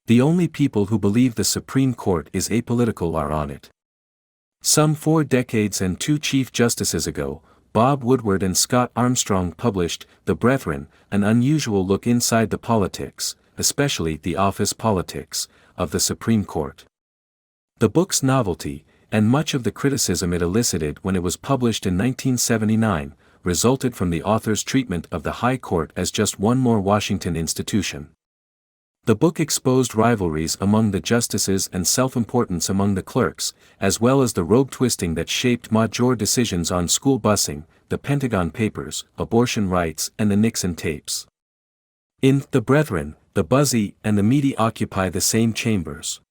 The only people who believe the Supreme Court is apolitical are on it. Some 4 decades and 2 Chief Justices ago, Bob Woodward and Scott Armstrong published The Brethren, an unusual look inside the politics, especially the office politics, of the Supreme Court. The book's novelty, and much of the criticism it elicited when it was published in 1979, resulted from the author's treatment of the High Court as just one more Washington institution. The book exposed rivalries among the justices and self-importance among the clerks, as well as the robe-twisting that shaped major decisions on school busing, the Pentagon Papers, abortion rights, and the Nixon tapes. In The Brethren, the buzzy and the meaty occupy the same chambers.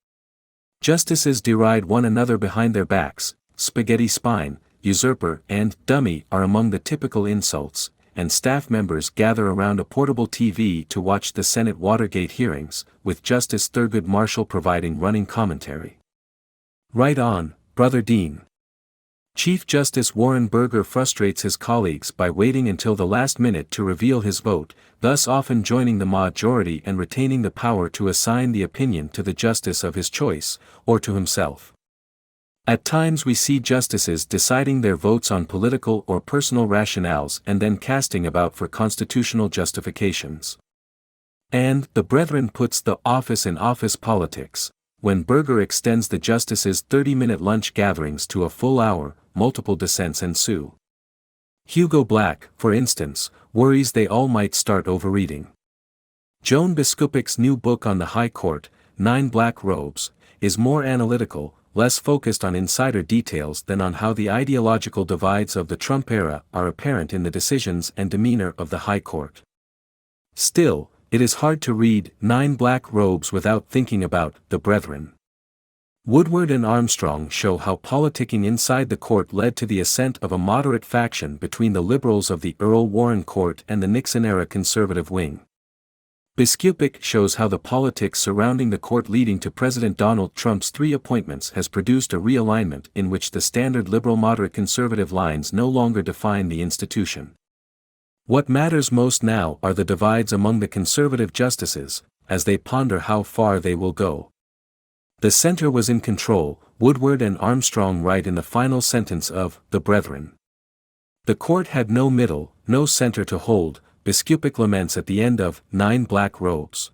Justices deride one another behind their backs. Spaghetti spine, usurper, and dummy are among the typical insults, and staff members gather around a portable TV to watch the Senate Watergate hearings, with Justice Thurgood Marshall providing running commentary. Right on, Brother Dean. Chief Justice Warren Burger frustrates his colleagues by waiting until the last minute to reveal his vote, thus often joining the majority and retaining the power to assign the opinion to the justice of his choice, or to himself. At times we see justices deciding their votes on political or personal rationales and then casting about for constitutional justifications. And The Brethren puts the office in office politics. When Burger extends the justices' 30-minute lunch gatherings to a full hour, multiple dissents ensue. Hugo Black, for instance, worries they all might start overreading. Joan Biskupic's new book on the High Court, 9 Black Robes, is more analytical, less focused on insider details than on how the ideological divides of the Trump era are apparent in the decisions and demeanor of the High Court. Still, it is hard to read 9 Black Robes without thinking about The Brethren. Woodward and Armstrong show how politicking inside the court led to the ascent of a moderate faction between the liberals of the Earl Warren Court and the Nixon-era conservative wing. Biskupic shows how the politics surrounding the court leading to President Donald Trump's 3 appointments has produced a realignment in which the standard liberal-moderate conservative lines no longer define the institution. What matters most now are the divides among the conservative justices, as they ponder how far they will go. The center was in control, Woodward and Armstrong write in the final sentence of The Brethren. The court had no middle, no center to hold, Biskupic laments at the end of 9 Black Robes.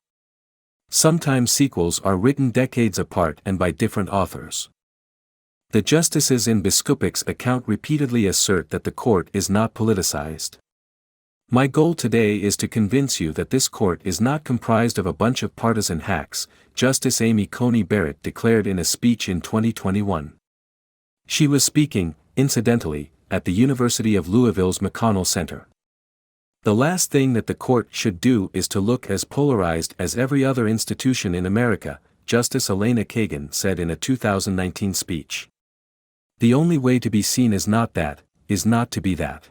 Sometimes sequels are written decades apart and by different authors. The justices in Biskupic's account repeatedly assert that the court is not politicized. My goal today is to convince you that this court is not comprised of a bunch of partisan hacks, Justice Amy Coney Barrett declared in a speech in 2021. She was speaking, incidentally, at the University of Louisville's McConnell Center. The last thing that the court should do is to look as polarized as every other institution in America, Justice Elena Kagan said in a 2019 speech. The only way to be seen as not that, is not to be that.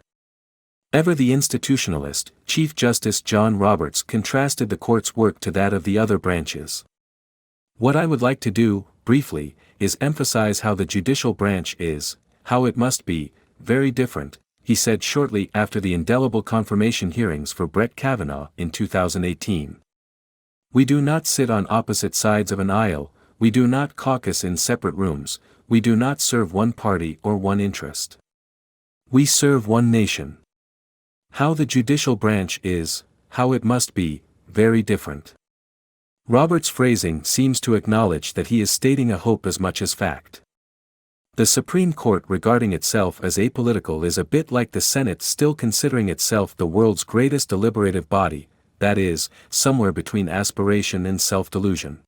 Ever the institutionalist, Chief Justice John Roberts contrasted the court's work to that of the other branches. What I would like to do, briefly, is emphasize how the judicial branch is, how it must be, very different, he said shortly after the indelible confirmation hearings for Brett Kavanaugh in 2018. We do not sit on opposite sides of an aisle, we do not caucus in separate rooms, we do not serve one party or one interest. We serve one nation. How the judicial branch is, how it must be, very different. Roberts' phrasing seems to acknowledge that he is stating a hope as much as fact. The Supreme Court regarding itself as apolitical is a bit like the Senate still considering itself the world's greatest deliberative body, that is, somewhere between aspiration and self-delusion.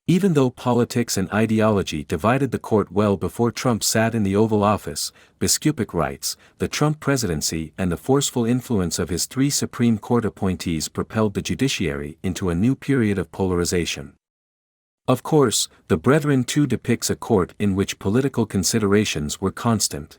Even though politics and ideology divided the court well before Trump sat in the Oval Office, Biskupic writes, the Trump presidency and the forceful influence of his 3 Supreme Court appointees propelled the judiciary into a new period of polarization. Of course, The Brethren too depicts a court in which political considerations were constant.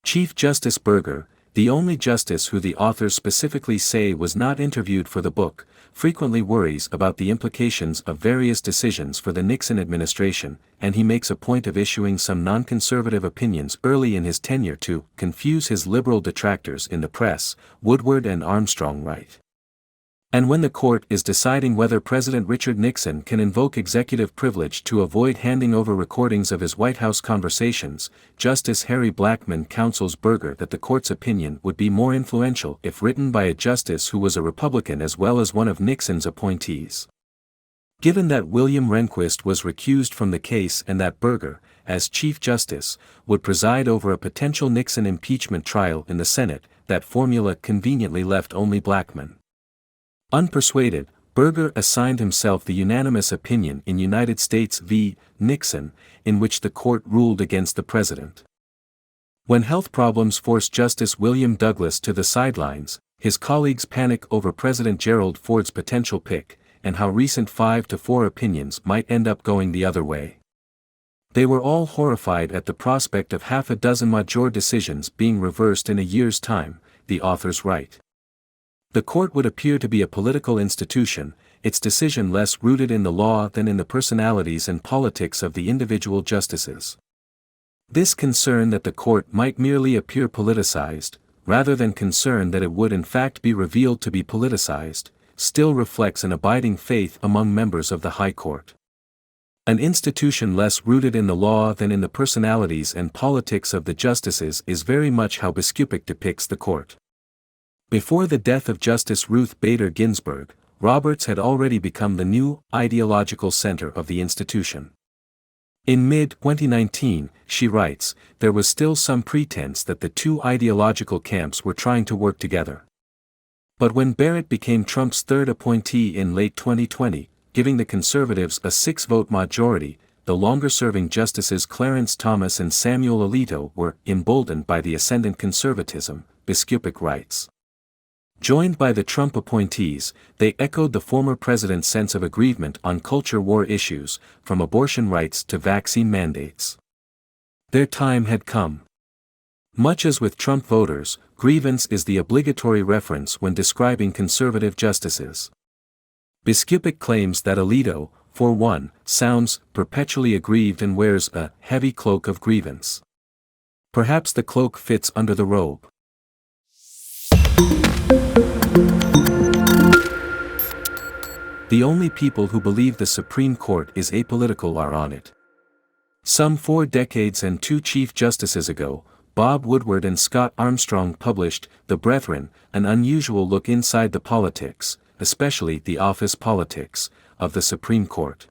Chief Justice Burger, the only justice who the authors specifically say was not interviewed for the book, frequently worries about the implications of various decisions for the Nixon administration, and he makes a point of issuing some non-conservative opinions early in his tenure to confuse his liberal detractors in the press, Woodward and Armstrong write. And when the court is deciding whether President Richard Nixon can invoke executive privilege to avoid handing over recordings of his White House conversations, Justice Harry Blackmun counsels Burger that the court's opinion would be more influential if written by a justice who was a Republican as well as one of Nixon's appointees. Given that William Rehnquist was recused from the case and that Burger, as Chief Justice, would preside over a potential Nixon impeachment trial in the Senate, that formula conveniently left only Blackmun. Unpersuaded, Burger assigned himself the unanimous opinion in United States v. Nixon, in which the court ruled against the president. When health problems forced Justice William Douglas to the sidelines, his colleagues panic over President Gerald Ford's potential pick, and how recent 5-4 opinions might end up going the other way. They were all horrified at the prospect of half a dozen major decisions being reversed in a year's time, the authors write. The court would appear to be a political institution, its decision less rooted in the law than in the personalities and politics of the individual justices. This concern that the court might merely appear politicized, rather than concern that it would in fact be revealed to be politicized, still reflects an abiding faith among members of the High Court. An institution less rooted in the law than in the personalities and politics of the justices is very much how Biskupic depicts the court. Before the death of Justice Ruth Bader Ginsburg, Roberts had already become the new, ideological center of the institution. In mid-2019, she writes, there was still some pretense that the two ideological camps were trying to work together. But when Barrett became Trump's third appointee in late 2020, giving the conservatives a 6-vote majority, the longer-serving justices Clarence Thomas and Samuel Alito were emboldened by the ascendant conservatism, Biskupic writes. Joined by the Trump appointees, they echoed the former president's sense of aggrievement on culture war issues, from abortion rights to vaccine mandates. Their time had come. Much as with Trump voters, grievance is the obligatory reference when describing conservative justices. Biskupic claims that Alito, for one, sounds perpetually aggrieved and wears a heavy cloak of grievance. Perhaps the cloak fits under the robe. The only people who believe the Supreme Court is apolitical are on it. Some 4 decades and 2 Chief Justices ago, Bob Woodward and Scott Armstrong published The Brethren, an unusual look inside the politics, especially the office politics, of the Supreme Court.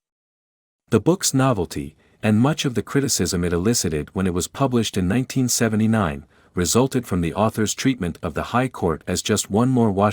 The book's novelty, and much of the criticism it elicited when it was published in 1979, resulted from the author's treatment of the High Court as just one more Washington